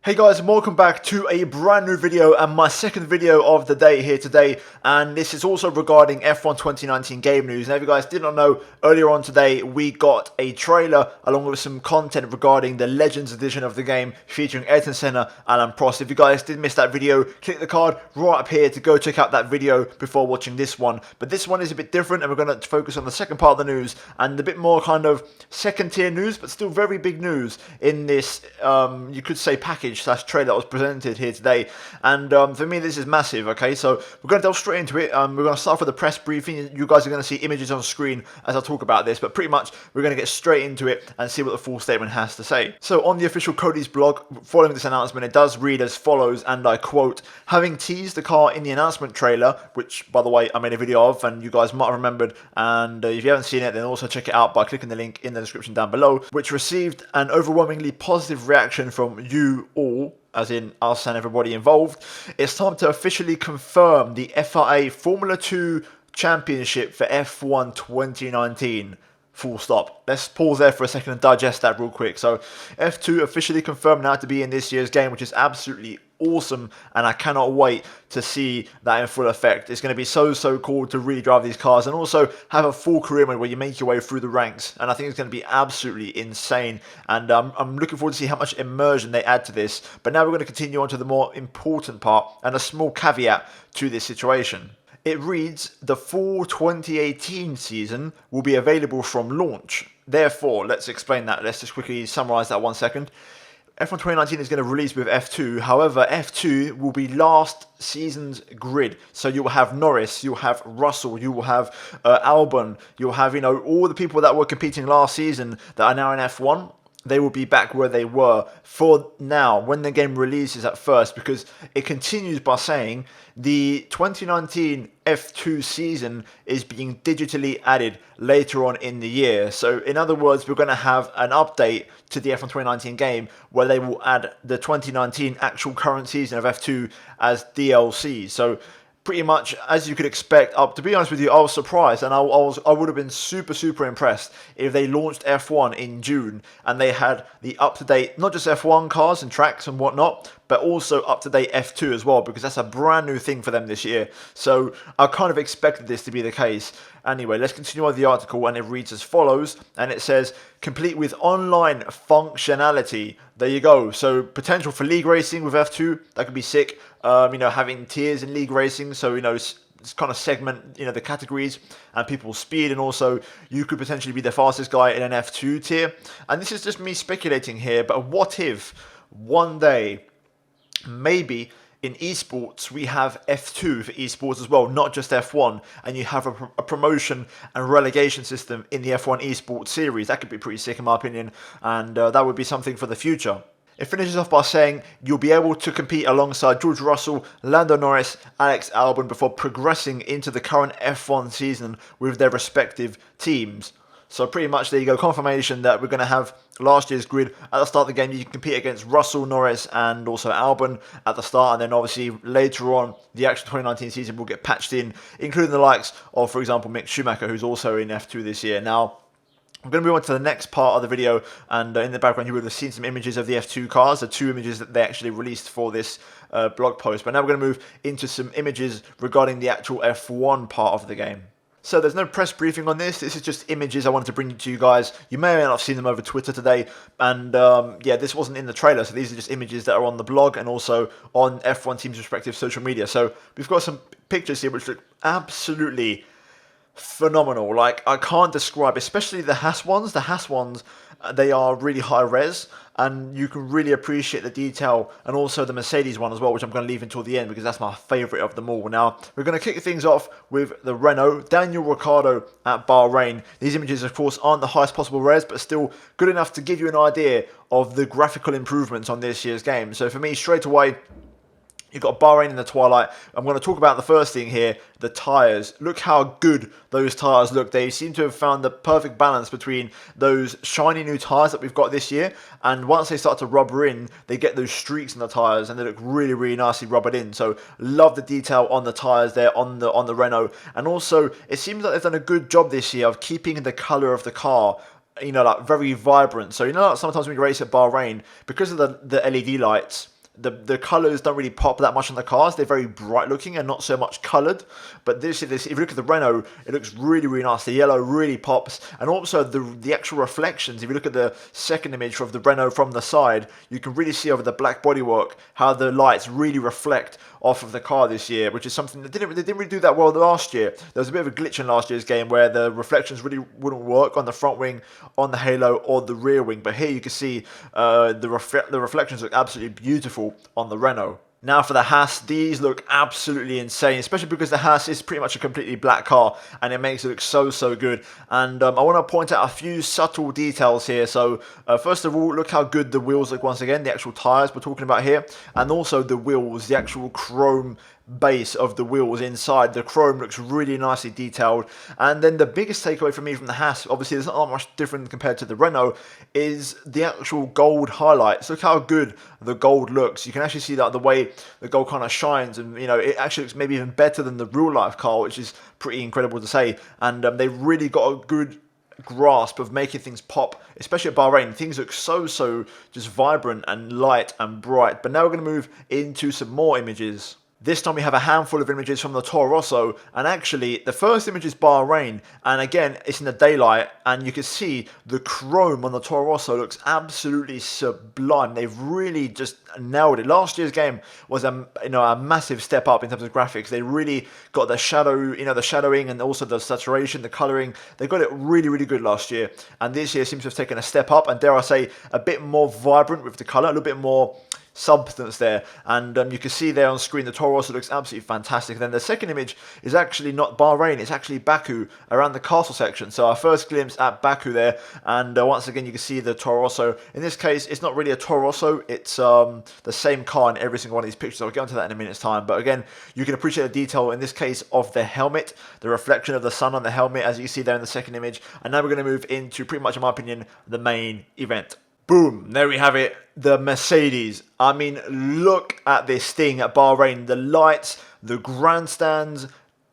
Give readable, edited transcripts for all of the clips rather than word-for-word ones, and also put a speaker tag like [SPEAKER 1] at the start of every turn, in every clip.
[SPEAKER 1] Hey guys, and welcome back to a brand new video and my second video of the day here today, and this is also regarding F1 2019 game news. Now if you guys did not know, earlier on today we got a trailer along with some content regarding the Legends edition of the game featuring Ayrton Senna and Alain Prost. If you guys did miss that video, click the card right up here to go check out that video before watching this one. But this one is a bit different and we're going to focus on the second part of the news and a bit more kind of second tier news but still very big news in this, you could say, package / trailer that was presented here today, and for me this is massive. Okay, so we're going to delve straight into it. We're going to start with the press briefing. You guys are going to see images on screen as I talk about this, but pretty much we're going to get straight into it and see what the full statement has to say. So on the official Cody's blog, following this announcement, it does read as follows, and I quote, "Having teased the car in the announcement trailer," which by the way I made a video of and you guys might have remembered, and if you haven't seen it then also check it out by clicking the link in the description down below, which received an overwhelmingly positive reaction from you all, as in us and everybody involved. It's time to officially confirm the FIA Formula 2 Championship for F1 2019. Full stop. Let's pause there for a second and digest that real quick. So F2 officially confirmed now to be in this year's game, which is absolutely awesome, and I cannot wait to see that in full effect. It's going to be so cool to really drive these cars and also have a full career mode where you make your way through the ranks, and I think it's going to be absolutely insane, and I'm looking forward to see how much immersion they add to this. But now we're going to continue on to the more important part and a small caveat to this situation. It reads, the full 2018 season will be available from launch. Therefore, let's explain that. Let's just quickly summarize that 1 second. F1 2019 is going to release with F2. However, F2 will be last season's grid. So you will have Norris, you'll have Russell, you will have Albon, you'll have, all the people that were competing last season that are now in F1. They will be back where they were for now when the game releases at first, because it continues by saying the 2019 F2 season is being digitally added later on in the year. So in other words, we're going to have an update to the F1 2019 game where they will add the 2019 actual current season of F2 as DLC. So pretty much as you could expect. To be honest with you, I was surprised, and I would have been super impressed if they launched F1 in June and they had the up-to-date, not just F1 cars and tracks and whatnot, but also up-to-date F2 as well, because that's a brand new thing for them this year. So I kind of expected this to be the case. Anyway, let's continue on the article, and it reads as follows, and it says, complete with online functionality. There you go. So potential for league racing with F2, that could be sick. Having tiers in league racing, so it's kind of segment the categories and people's speed, and also you could potentially be the fastest guy in an F2 tier. And this is just me speculating here, but what if one day maybe in esports we have F2 for esports as well, not just F1, and you have a promotion and relegation system in the F1 esports series? That could be pretty sick in my opinion, and that would be something for the future. It finishes off by saying you'll be able to compete alongside George Russell, Lando Norris, Alex Albon before progressing into the current F1 season with their respective teams. So pretty much there you go, confirmation that we're going to have last year's grid. At the start of the game you can compete against Russell, Norris and also Albon at the start, and then obviously later on the actual 2019 season will get patched in, including the likes of, for example, Mick Schumacher, who's also in F2 this year. Now I'm going to move on to the next part of the video, and in the background you would have seen some images of the F2 cars, the two images that they actually released for this blog post. But now we're going to move into some images regarding the actual F1 part of the game. So there's no press briefing on this. This is just images I wanted to bring to you guys. You may or may not have seen them over Twitter today. And this wasn't in the trailer. So these are just images that are on the blog and also on F1 team's respective social media. So we've got some pictures here which look absolutely phenomenal. Like, I can't describe, especially the Haas ones. The Haas ones, they are really high res, and you can really appreciate the detail, and also the Mercedes one as well, which I'm going to leave until the end because that's my favourite of them all. Now, we're going to kick things off with the Renault, Daniel Ricciardo at Bahrain. These images, of course, aren't the highest possible res, but still good enough to give you an idea of the graphical improvements on this year's game. So for me, straight away, you've got Bahrain in the twilight. I'm going to talk about the first thing here, the tyres. Look how good those tyres look. They seem to have found the perfect balance between those shiny new tyres that we've got this year, and once they start to rubber in, they get those streaks in the tyres, and they look really nicely rubbered in. So love the detail on the tyres there on the Renault. And also, it seems like they've done a good job this year of keeping the colour of the car like very vibrant. So like sometimes when you race at Bahrain, because of the LED lights, the colours don't really pop that much on the cars. They're very bright looking and not so much coloured. But this, if you look at the Renault, it looks really, really nice. The yellow really pops. And also the actual reflections, if you look at the second image of the Renault from the side, you can really see over the black bodywork how the lights really reflect off of the car this year, which is something that they didn't really do that well last year. There was a bit of a glitch in last year's game where the reflections really wouldn't work on the front wing, on the halo, or the rear wing. But here you can see the reflections look absolutely beautiful on the Renault. Now for the Haas, these look absolutely insane, especially because the Haas is pretty much a completely black car and it makes it look so good. And I want to point out a few subtle details here. So first of all, look how good the wheels look once again, the actual tyres we're talking about here, and also the wheels, the actual chrome base of the wheels inside. The chrome looks really nicely detailed. And then the biggest takeaway for me from the Haas, obviously there's not much different compared to the Renault, is the actual gold highlights. Look how good the gold looks. You can actually see that the way the gold kind of shines, and you know, it actually looks maybe even better than the real life car, which is pretty incredible to say. And they've really got a good grasp of making things pop, especially at Bahrain. Things look so just vibrant and light and bright. But now we're going to move into some more images. This time we have a handful of images from the Toro Rosso, and actually the first image is Bahrain, and again it's in the daylight, and you can see the chrome on the Toro Rosso looks absolutely sublime. They've really just nailed it. Last year's game was a massive step up in terms of graphics. They really got the shadow, the shadowing, and also the saturation, the colouring. They got it really good last year, and this year seems to have taken a step up, and dare I say, a bit more vibrant with the colour, a little bit more substance there. And you can see there on screen the Toro Rosso looks absolutely fantastic. And then the second image is actually not Bahrain, it's actually Baku, around the castle section. So our first glimpse at Baku there, and once again you can see the Toro Rosso. In this case it's not really a Toro Rosso, it's the same car in every single one of these pictures. I'll get onto that in a minute's time, but again you can appreciate the detail in this case of the helmet, the reflection of the sun on the helmet as you see there in the second image. And now we're going to move into pretty much, in my opinion, the main event. Boom, there we have it, the Mercedes. I mean, look at this thing at Bahrain. The lights, the grandstands,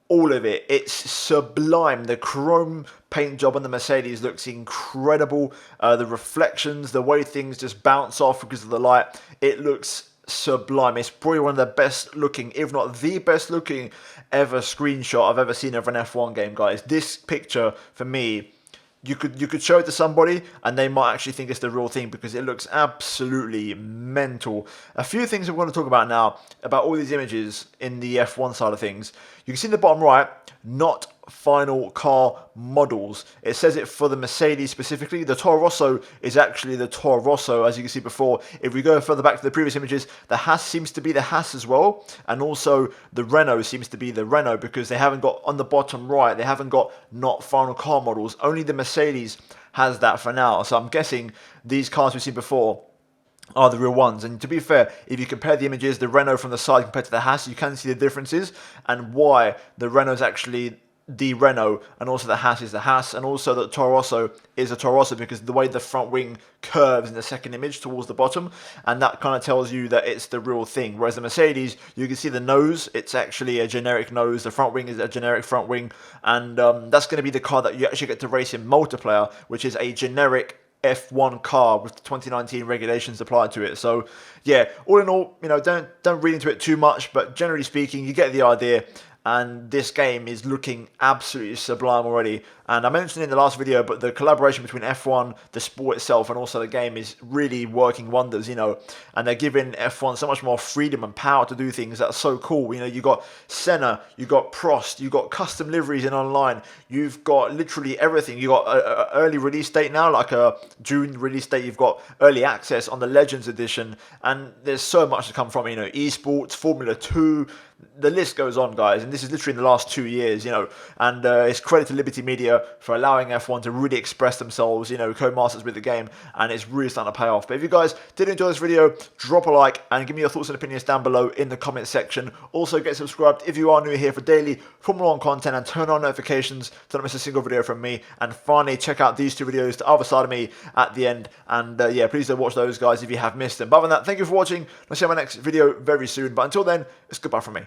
[SPEAKER 1] all of it. It's sublime. The chrome paint job on the Mercedes looks incredible. The reflections, the way things just bounce off because of the light, it looks sublime. It's probably one of the best looking, if not the best looking ever screenshot I've ever seen of an F1 game, guys. This picture, for me, you could show it to somebody and they might actually think it's the real thing because it looks absolutely mental. A few things I'm going to talk about now, about all these images in the F1 side of things. You can see in the bottom right, not final car models. It says it for the Mercedes specifically. The Toro Rosso is actually the Toro Rosso, as you can see before. If we go further back to the previous images, the Haas seems to be the Haas as well, and also the Renault seems to be the Renault, because they haven't got, on the bottom right, they haven't got not final car models. Only the Mercedes has that for now. So I'm guessing these cars we've seen before are the real ones. And to be fair, if you compare the images, the Renault from the side compared to the Haas, you can see the differences and why the Renault is actually the Renault and also the Haas is the Haas, and also the Toro Rosso is a Toro Rosso because the way the front wing curves in the second image towards the bottom, and that kind of tells you that it's the real thing. Whereas the Mercedes, you can see the nose, it's actually a generic nose, the front wing is a generic front wing, and that's going to be the car that you actually get to race in multiplayer, which is a generic F1 car with the 2019 regulations applied to it. So yeah, all in all, don't read into it too much, but generally speaking, you get the idea. And this game is looking absolutely sublime already. And I mentioned in the last video, but the collaboration between F1, the sport itself, and also the game is really working wonders, and they're giving F1 so much more freedom and power to do things that are so cool. You got Senna, you got Prost, you got custom liveries in online, you've got literally everything. You got an early release date now, like a June release date. You've got early access on the Legends edition, and there's so much to come from, esports, Formula 2, the list goes on, guys, and this is literally in the last 2 years, and it's credit to Liberty Media for allowing F1 to really express themselves, co-masters with the game, and it's really starting to pay off. But if you guys did enjoy this video, drop a like and give me your thoughts and opinions down below in the comment section. Also get subscribed if you are new here for daily Formula 1 content, and turn on notifications to not miss a single video from me. And finally, check out these two videos, the other side of me, at the end, and yeah, please do watch those, guys, if you have missed them. But other than that, thank you for watching. I'll see you in my next video very soon, but until then, it's goodbye from me.